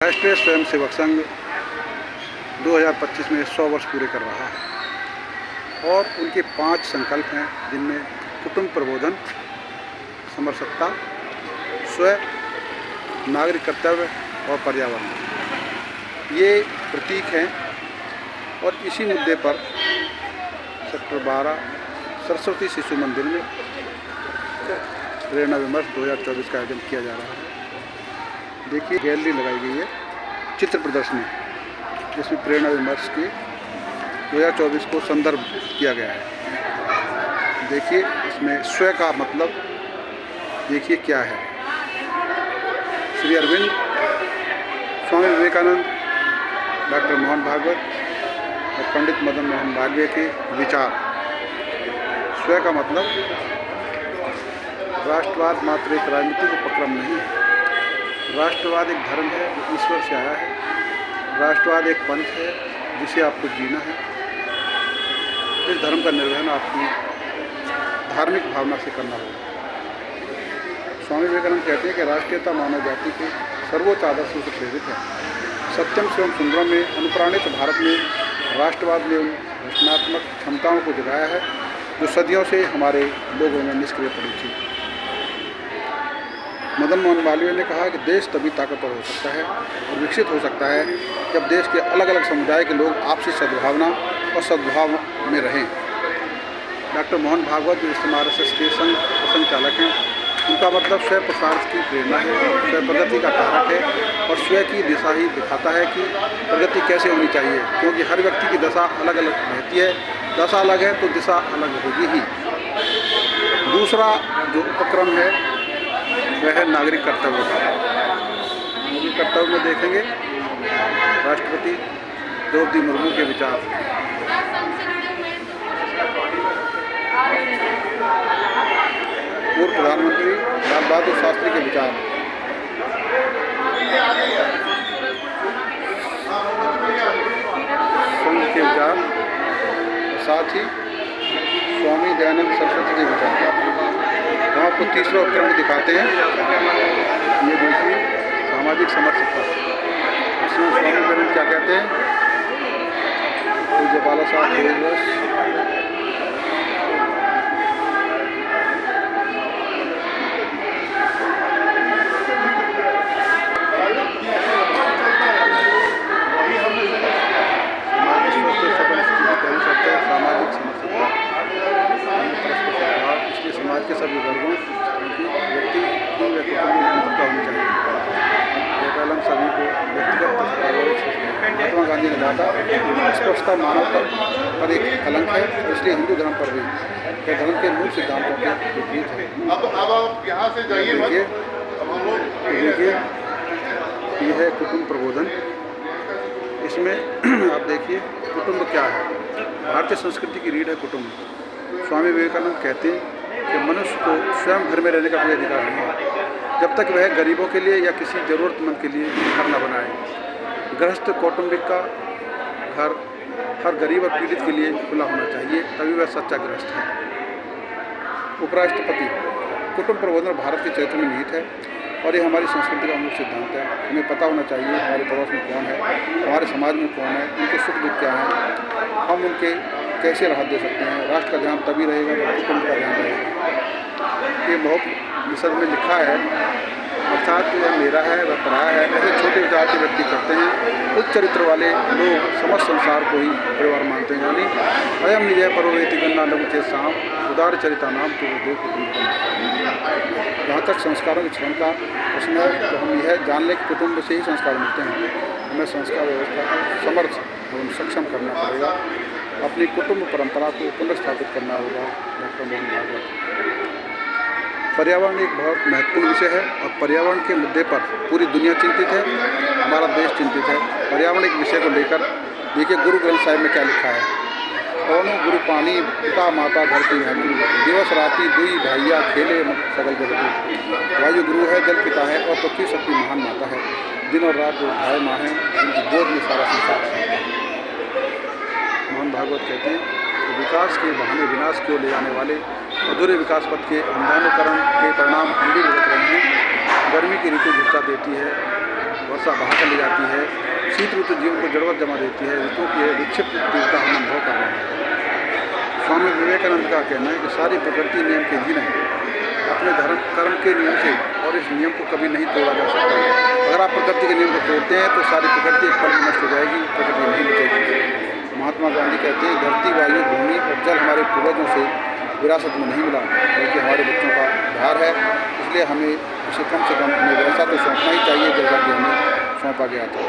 राष्ट्रीय स्वयंसेवक संघ 2025 में 100 वर्ष पूरे कर रहा है और उनके 5 संकल्प हैं, जिनमें कुटुंब प्रबोधन, समरसत्ता, स्व, नागरिक कर्तव्य और पर्यावरण ये प्रतीक हैं। और इसी मुद्दे पर सेक्टर 12 सरस्वती शिशु मंदिर में प्रेरणा विमर्श 2024 का आयोजन किया जा रहा है। देखिए, गैलरी लगाई गई है, चित्र प्रदर्शनी, जिसमें प्रेरणा विमर्श के 2024 को संदर्भ किया गया है। देखिए, इसमें स्व का मतलब देखिए क्या है। श्री अरविंद, स्वामी विवेकानंद, डॉक्टर मोहन भागवत और पंडित मदन मोहन मालवीय के विचार। स्व का मतलब राष्ट्रवाद मात्र एक राजनीतिक उपक्रम नहीं है। राष्ट्रवाद एक धर्म है जो ईश्वर से आया है। राष्ट्रवाद एक पंथ है जिसे आपको जीना है। इस धर्म का निर्वहन आपकी धार्मिक भावना से करना होगा। स्वामी विवेकानंद कहते हैं कि राष्ट्रीयता मानव जाति के सर्वोच्च आदर्शों से प्रेरित है। सत्यम शिवम सुंदरम में अनुप्राणित भारत ने राष्ट्रवाद में उन रचनात्मक क्षमताओं को जगाया है जो सदियों से हमारे लोगों में निष्क्रिय पड़ी थी। मदन मोहन मालवीय ने कहा कि देश तभी ताकतवर हो सकता है और विकसित हो सकता है जब देश के अलग अलग समुदाय के लोग आपसी सद्भावना और सद्भाव में रहें। डॉक्टर मोहन भागवत जो इस RSS के संघ चालक हैं, उनका मतलब स्व प्रसार की प्रेरणा है, स्व प्रगति का कारक है और स्व की दिशा ही दिखाता है कि प्रगति कैसे होनी चाहिए, क्योंकि हर व्यक्ति की दशा अलग अलग रहती है। दशा अलग है तो दिशा अलग होगी ही। दूसरा जो उपक्रम है वह है नागरिक कर्तव्य का। नागरिक कर्तव्य में देखेंगे राष्ट्रपति द्रौपदी मुर्मू के विचार, पूर्व प्रधानमंत्री लाल बहादुर शास्त्री के विचार, संघ के विचार, साथ ही स्वामी दयानंद सरस्वती के विचार। हम आपको तीसरा उपक्रम दिखाते हैं। ये देखिए, सामाजिक समरसत्ता। इसमें स्वामी विवेकानंद क्या कहते हैं? पूज्य बाला साहब दिवस समाज के सभी वर्गों की व्यक्ति की निरंतरता होनी चाहिए। यह कलम सभी को व्यक्तिगत। महात्मा गांधी ने कहा था, स्पष्टता मानवता पर एक कलंक है, इसलिए हिंदू धर्म पर भी यह धर्म के मूल सिद्धांतों के विपरीत है। अब यहाँ से जाइए। देखिए, यह है कुटुंब प्रबोधन। इसमें आप देखिए कुटुंब क्या है। भारतीय संस्कृति की रीढ़ है कुटुंब। स्वामी विवेकानंद कहते हैं कि मनुष्य को स्वयं घर में रहने का कोई अधिकार नहीं है जब तक वह गरीबों के लिए या किसी ज़रूरतमंद के लिए घर न बनाए। गृहस्थ कौटुंबिक का घर हर गरीब और पीड़ित के लिए खुला होना चाहिए, तभी वह सच्चा गृहस्थ है। उपराष्ट्रपति, कुटुंब प्रबोधन भारत के चरित्र में निहित है और ये हमारी संस्कृति का अमूल सिद्धांत है। हमें पता होना चाहिए हमारे पड़ोस में कौन है, हमारे समाज में कौन है, उनके सुख दुख क्या हैं, हम उनके कैसे राहत दे सकते हैं। राष्ट्र का ध्यान तभी रहेगा जब कुटुंब का ध्यान रहेगा। ये बहुत निषद में लिखा है, अर्थात यह मेरा है वह पराया है, ऐसे छोटे विचार के व्यक्ति करते हैं। उच्च चरित्र वाले लोग समस्त संसार को ही परिवार मानते हैं। यानी अयम निजय परोवेति गन्ना लघु चेत साम उदार चरिता नाम तो दो कुटुंब। जहाँ तक संस्कारों के क्षरण का प्रश्न है, तो हम यह जान लें कि कुटुंब से ही संस्कार मिलते हैं। हमें संस्कार व्यवस्था को समर्थ एवं सक्षम करना पड़ेगा। अपनी कुटुंब परंपरा को पुनर्स्थापित करना होगा। डॉक्टर मोहन भागवत। पर्यावरण एक बहुत महत्वपूर्ण विषय है और पर्यावरण के मुद्दे पर पूरी दुनिया चिंतित है, हमारा देश चिंतित है। पर्यावरण एक विषय को लेकर देखिए गुरु ग्रंथ साहिब में क्या लिखा है। कौनो गुरु पानी पिता माता धरती महती, दिवस राति दुई भाइया खेले सगल जगती। वायु गुरु है, जल पिता है और पृथ्वी शक्ति महान माता है। दिन और रात भाई माँ हैं, उनकी गोद में सारा संसार है। मोहन भागवत कहते हैं कि विकास के बहाने विनाश की ओर ले जाने वाले अधूरे विकास पथ के अंधानुकरण के परिणाम हम भी भुगत रहे हैं। गर्मी की ऋतु घुसा देती है, वर्षा बहा कर ले जाती है, शीत ऋतु जीवन को जड़वत जमा देती है, ऋतुओं की विक्षिप्त तीव्रता हम अनुभव कर रहे हैं। स्वामी विवेकानंद का कहना है कि सारी प्रकृति नियम के अधीन है, अपने धर्म कर्म के नियम से, और इस नियम को कभी नहीं तोड़ा जा सकता। अगर आप प्रकृति के नियम को तोड़ते हैं तो सारी प्रकृति एक पल में नष्ट हो जाएगी, प्रकृति नहीं बचेगी। महात्मा गांधी कहते हैं धरती, वायु, भूमि और जल हमारे पूर्वजों से विरासत में नहीं मिला, बल्कि हमारे बच्चों का भार है। इसलिए हमें उसे कम से कम उन्हें वैसा तो सौंपना ही चाहिए जैसा कि हमें सौंपा गया था।